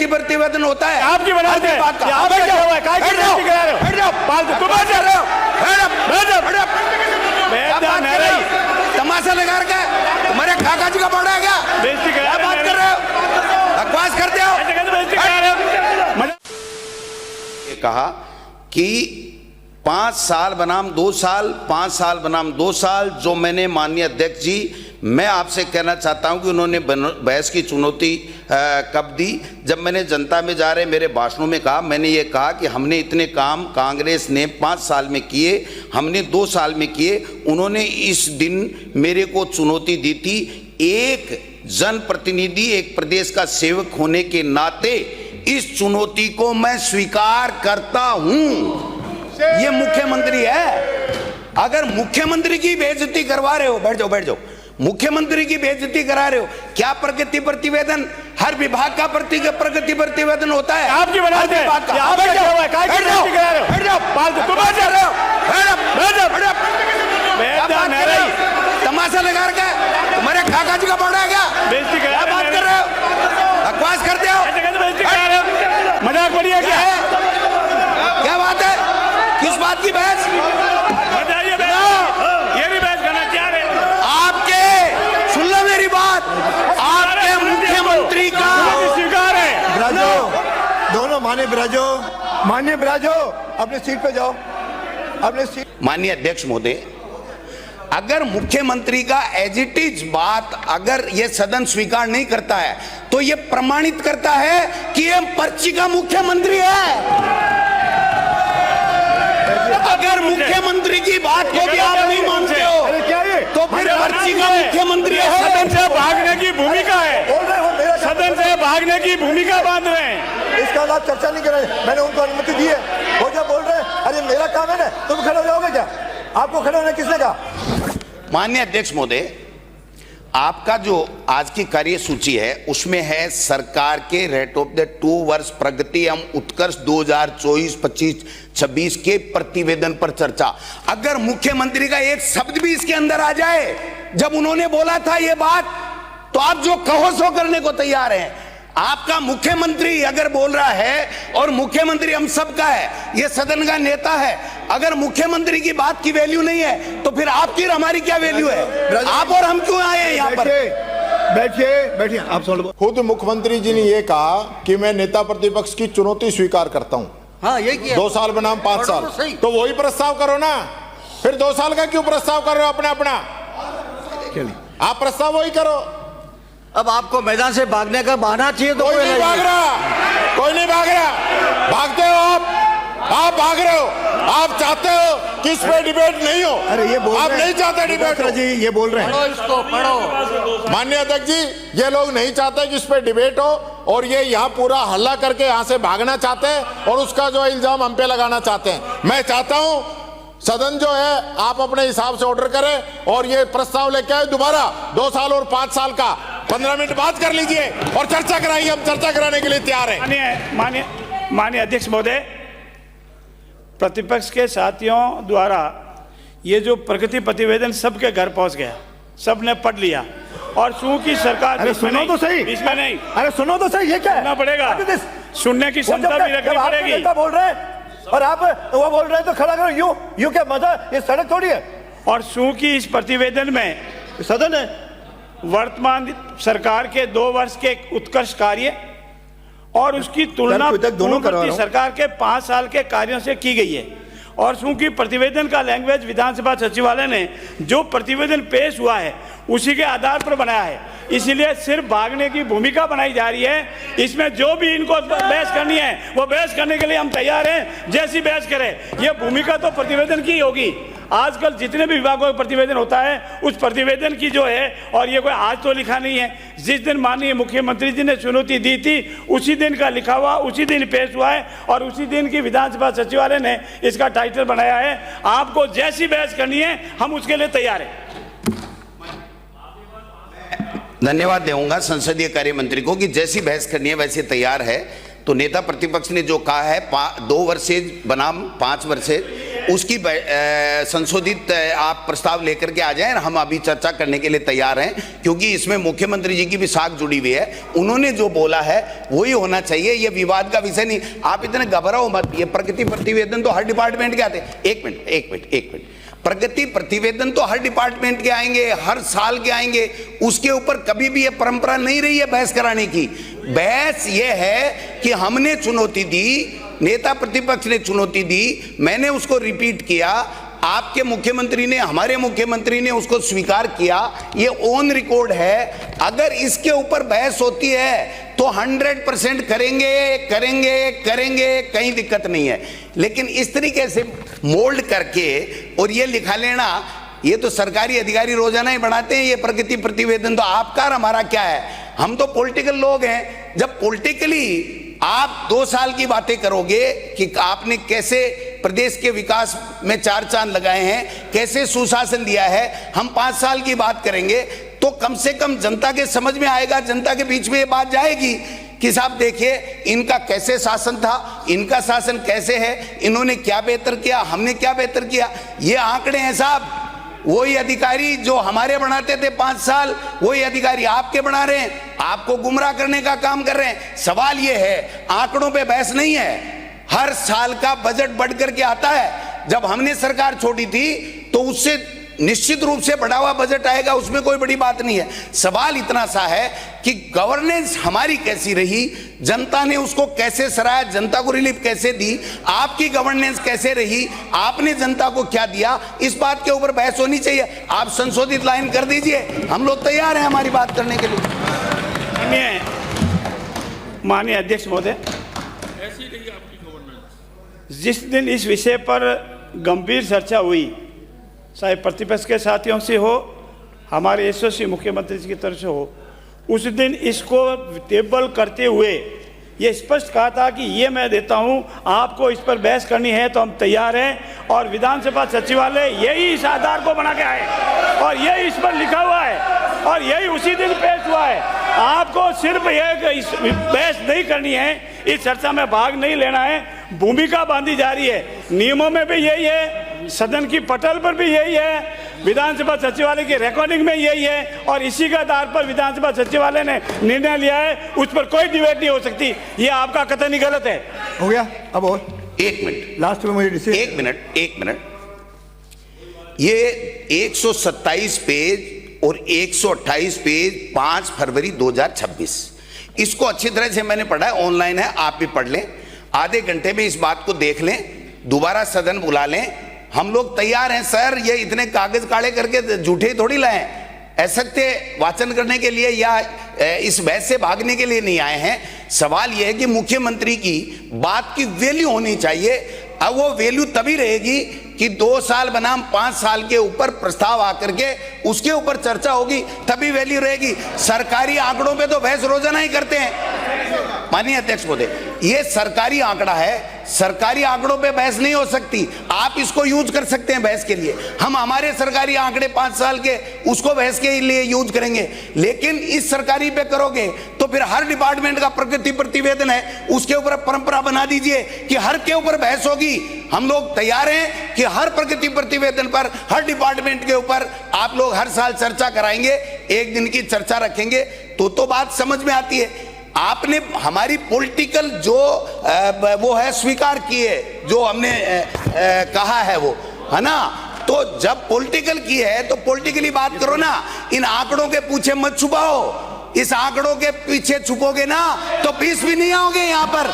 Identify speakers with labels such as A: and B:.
A: प्रगति प्रतिवेदन होता है
B: आपकी बनाते हैं, आप क्या हुआ है? काय की बेइज्जती करा रहे हो?
A: बैठ जाओ,
B: फालतू तुम बैठ
A: कर रहे हो, तमाशा लगा रखा है तुम्हारे काका जी का बड़ा है क्या?
B: बेइज्जती करा
A: क्या बात कर रहे हो? बकवास करते हो।
B: ऐसे कैसे बेइज्जती करा रहे हो?
A: ये कहा कि 5 साल बनाम 2 साल, 5 साल बनाम 2 साल, जो मैंने माननीय अध्यक्ष जी, मैं आपसे कहना चाहता हूं कि उन्होंने बहस की चुनौती कब दी? जब मैंने जनता में जा रहे मेरे भाषणों में कहा, मैंने ये कहा कि हमने इतने काम कांग्रेस ने 5 साल में किए, हमने 2 साल में किए। उन्होंने इस दिन मेरे को चुनौती दी थी। एक जनप्रतिनिधि, एक प्रदेश का सेवक होने के नाते इस चुनौती को मैं स्वीकार करता हूं। ये मुख्यमंत्री है। अगर मुख्यमंत्री की बेइज्जती करवा रहे हो, बैठ जाओ बैठ जाओ, मुख्यमंत्री की बेइज्जती करा रहे हो, क्या प्रगति प्रतिवेदन हर विभाग का प्रगति प्रतिवेदन होता है?
B: आपकी बनाते हैं, आप क्या हुआ है? काय की बेइज्जती करा रहे हो?
A: बैठ जाओ,
B: फालतू तुम बैठ रहे हो?
A: तमाशा लगा रखा है तुम्हारे काका जी का बड़ा है क्या?
B: बेइज्जती करा
A: क्या बात कर रहे हो? बकवास करते हो।
B: ऐसे कैसे बेइज्जती करा रहे हो? मजाक बढ़िया क्या है?
A: क्या बात है? किस बात की बहस?
B: बताइए बहस, ये भी बहस करना चाह रहे हैं
A: आपके, सुन लो मेरी बात, आपके मुख्यमंत्री का
B: स्वीकार है।
C: ब्राजो, दोनों मान्य ब्राजो अपने सीट पे जाओ, अपने सीट।
A: माननीय अध्यक्ष महोदय, अगर मुख्यमंत्री का एज इट इज बात अगर ये सदन स्वीकार नहीं करता है तो ये प्रमाणित करता है कि ये पर्ची का मुख्यमंत्री है। अगर मुख्यमंत्री की बात को भी आप नहीं मानते हो तो फिर पर्ची का मुख्यमंत्री है।
B: सदन से भागने की भूमिका है,
C: बोल रहे हो मेरा
B: सदन से भागने की भूमिका बांध रहे हैं।
C: इसका आप चर्चा नहीं कर रहे, मैंने उनको अनुमति दी है। वो जब बोल रहे हैं अरे मेरा काम है ना, तुम खड़े हो जाओगे क्या? आपको खड़े होने किसने कहा?
A: माननीय अध्यक्ष महोदय, आपका जो आज की कार्यसूची है उसमें है सरकार के रेट ऑफ द 2 वर्ष प्रगति एवं उत्कर्ष 2024-25-26 के प्रतिवेदन पर चर्चा। अगर मुख्यमंत्री का एक शब्द भी इसके अंदर आ जाए, जब उन्होंने बोला था ये बात, तो आप जो कहो सो करने को तैयार हैं। आपका मुख्यमंत्री अगर बोल रहा है, और मुख्यमंत्री हम सबका है, ये सदन का नेता है, अगर मुख्यमंत्री की बात की वैल्यू नहीं है तो फिर आपकी और हमारी क्या वैल्यू है? आप और हम क्यों आए हैं यहाँ पर?
C: बैठिए आप सुन लो।
D: खुद मुख्यमंत्री जी ने ये कहा कि मैं नेता प्रतिपक्ष की चुनौती स्वीकार करता हूँ।
C: हाँ, यही किया।
D: 2 साल बनाम 5 साल, तो वही प्रस्ताव करो ना। फिर 2 साल का क्यों प्रस्ताव कर रहे हो? अपना आप प्रस्ताव वही करो।
C: अब आपको मैदान से भागने का बहाना चाहिए तो
D: कोई नहीं भाग रहा, कोई नहीं भाग रहा। भागते हो आप भाग रहे हो। आप चाहते हो कि इस पे डिबेट नहीं हो।
C: अरे ये बोल
D: आप नहीं चाहते डिबेट हो
C: जी, ये बोल रहे हैं।
D: माननीय अध्यक्ष जी, ये लोग नहीं चाहते कि इस पे डिबेट हो, और ये यहाँ पूरा हल्ला करके यहाँ से भागना चाहते हैं और उसका जो इल्जाम हम पे लगाना चाहते हैं। मैं चाहता हूँ सदन जो है आप अपने हिसाब से ऑर्डर करें और ये प्रस्ताव लेके आए दोबारा 2 साल और 5 साल का। 15 मिनट बात कर लीजिए और चर्चा कराइए। हम चर्चा कराने के लिए तैयार हैं।
B: माननीय अध्यक्ष महोदय, प्रतिपक्ष के साथियों द्वारा ये जो प्रगति प्रतिवेदन सबके घर पहुंच गया, सबने पढ़ लिया, और चूंकि सरकार,
C: अरे सुनो तो सही,
B: इसमें नहीं,
C: अरे सुनो तो सही, ये क्या है?
B: सुनना पड़ेगा, सुनने की क्षमता भी रखनी पड़ेगी।
C: बोल रहे हैं और आप वो बोल रहे हैं तो खड़ा करो। यूं क्या मजा? ये सड़क थोड़ी है। और
B: चूंकि इस प्रतिवेदन में
C: सदन है,
B: वर्तमान सरकार के 2 वर्ष के उत्कर्ष कार्य और उसकी तुलना पूर्ववर्ती सरकार के 5 साल के कार्यों से की गई है, और चूंकि प्रतिवेदन का लैंग्वेज विधानसभा सचिवालय ने जो प्रतिवेदन पेश हुआ है उसी के आधार पर बनाया है, इसलिए सिर्फ भागने की भूमिका बनाई जा रही है। इसमें जो भी इनको बहस करनी है वो बहस करने के लिए हम तैयार हैं, जैसी बहस करें। ये भूमिका तो प्रतिवेदन की होगी। आजकल जितने भी विभागों का प्रतिवेदन होता है उस प्रतिवेदन की जो है, और ये कोई आज तो लिखा नहीं है, जिस दिन माननीय मुख्यमंत्री जी ने चुनौती दी थी उसी दिन का लिखा हुआ, उसी दिन पेश हुआ है, और उसी दिन की विधानसभा सचिवालय ने इसका टाइटल बनाया है। आपको जैसी बहस करनी है हम उसके लिए तैयार हैं।
A: धन्यवाद दूंगा संसदीय कार्य मंत्री को कि जैसी बहस करनी है वैसे तैयार है। तो नेता प्रतिपक्ष ने जो कहा है 2 वर्षेज बनाम 5 वर्षेज, उसकी संशोधित आप प्रस्ताव लेकर के आ जाएं, हम अभी चर्चा करने के लिए तैयार हैं, क्योंकि इसमें मुख्यमंत्री जी की भी साख जुड़ी हुई है। उन्होंने जो बोला है वही होना चाहिए, ये विवाद का विषय नहीं। आप इतने घबराओ मत, ये प्रगति प्रतिवेदन तो हर डिपार्टमेंट के आते हैं। एक मिनट, प्रगति प्रतिवेदन तो हर डिपार्टमेंट के आएंगे, हर साल के आएंगे, उसके ऊपर कभी भी ये परंपरा नहीं रही है बहस कराने की। बहस ये है कि हमने चुनौती दी, नेता प्रतिपक्ष ने चुनौती दी, मैंने उसको रिपीट किया, आपके मुख्यमंत्री ने, हमारे मुख्यमंत्री ने उसको स्वीकार किया, ये ऑन रिकॉर्ड है। अगर इसके ऊपर बहस होती है तो 100% करेंगे, कहीं दिक्कत नहीं है। लेकिन इस तरीके से मोल्ड करके और ये लिखा लेना, ये तो सरकारी अधिकारी रोजाना ही बनाते हैं ये प्रगति प्रतिवेदन, तो आपका और हमारा क्या है? हम तो पॉलिटिकल लोग हैं। जब पॉलिटिकली आप 2 साल की बातें करोगे कि आपने कैसे प्रदेश के विकास में 4 चांद लगाए हैं, कैसे सुशासन दिया है, हम 5 साल की बात करेंगे तो कम से कम जनता के समझ में आएगा, जनता के बीच में ये बात जाएगी कि साहब देखिए इनका कैसे शासन था, इनका शासन कैसे है, इन्होंने क्या बेहतर किया, हमने क्या बेहतर किया। ये आंकड़े हैं साहब, वही अधिकारी जो हमारे बनाते थे 5 साल, वही अधिकारी आपके बना रहे हैं, आपको गुमराह करने का काम कर रहे हैं। सवाल ये है, आंकड़ों पे बहस नहीं है, हर साल का बजट बढ़ करके आता है। जब हमने सरकार छोड़ी थी तो उससे निश्चित रूप से बढ़ा हुआ बजट आएगा, उसमें कोई बड़ी बात नहीं है। सवाल इतना सा है कि गवर्नेंस हमारी कैसी रही, जनता ने उसको कैसे सराहा, जनता को रिलीफ कैसे दी, आपकी गवर्नेंस कैसे रही, आपने जनता को क्या दिया, इस बात के ऊपर बहस होनी चाहिए। आप संशोधित लाइन कर दीजिए, हम लोग तैयार हैं हमारी बात करने के लिए।
B: माननीय अध्यक्ष महोदय, जिस दिन इस विषय पर गंभीर चर्चा हुई, चाहे प्रतिपक्ष के साथियों से हो, हमारे यशस्वी मुख्यमंत्री जी की तरफ से हो, उस दिन इसको टेबल करते हुए ये स्पष्ट कहा था कि ये मैं देता हूं, आपको इस पर बहस करनी है तो हम तैयार हैं। और विधानसभा सचिवालय यही इस आधार को बना के आए और यही इस पर लिखा हुआ है और यही उसी दिन पेश हुआ है। आपको सिर्फ ये बहस नहीं करनी है, इस चर्चा में भाग नहीं लेना है, भूमिका बांधी जा रही है। नियमों में भी यही है, सदन की पटल पर भी यही है, विधानसभा सचिवालय की रिकॉर्डिंग में यही है और इसी के आधार पर विधानसभा सचिवालय ने निर्णय लिया है, उस पर कोई डिबेट नहीं हो सकती। ये आपका कथन ही गलत है।
C: हो गया, अब और
A: 1 मिनट
C: लास्ट में मुझे
A: 1 मिनट। ये 127 पेज और 128 पेज 5 फरवरी 2026, इसको अच्छी तरह से मैंने पढ़ा है, ऑनलाइन है, आप भी पढ़ लें, आधे घंटे में इस बात को देख लें, दोबारा सदन बुला लें, हम लोग तैयार हैं सर। ये इतने कागज काले करके झूठे थोड़ी लाए, असत्य वाचन करने के लिए या इस बहस से भागने के लिए नहीं आए हैं। सवाल यह है कि मुख्यमंत्री की बात की वैल्यू होनी चाहिए। अब वो वैल्यू तभी रहेगी कि 2 साल बनाम 5 साल के ऊपर प्रस्ताव आकर के उसके ऊपर चर्चा होगी, तभी वैल्यू रहेगी। सरकारी आंकड़ों पे तो बहस रोजाना ही करते हैं। माननीय अध्यक्ष महोदय, ये सरकारी आंकड़ा है, सरकारी आंकड़ों पे बहस नहीं हो सकती। आप इसको यूज कर सकते हैं बहस के लिए, हम हमारे सरकारी आंकड़े 5 साल के उसको बहस के लिए यूज करेंगे, लेकिन इस सरकारी पे करोगे तो फिर हर डिपार्टमेंट का प्रगति प्रतिवेदन है, उसके ऊपर परंपरा बना दीजिए कि हर के ऊपर बहस होगी। हम लोग तैयार हैं कि हर प्रगति प्रतिवेदन पर, हर डिपार्टमेंट के ऊपर आप लोग हर साल चर्चा कराएंगे, 1 दिन की चर्चा रखेंगे तो बात समझ में आती है। आपने हमारी पॉलिटिकल जो वो है स्वीकार की है, जो हमने कहा है वो है ना, तो जब पॉलिटिकल की है तो पॉलिटिकली बात करो ना, इन आंकड़ों के पीछे मत छुपाओ। इस आंकड़ों के पीछे छुपोगे ना तो पीस भी नहीं आओगे यहाँ पर।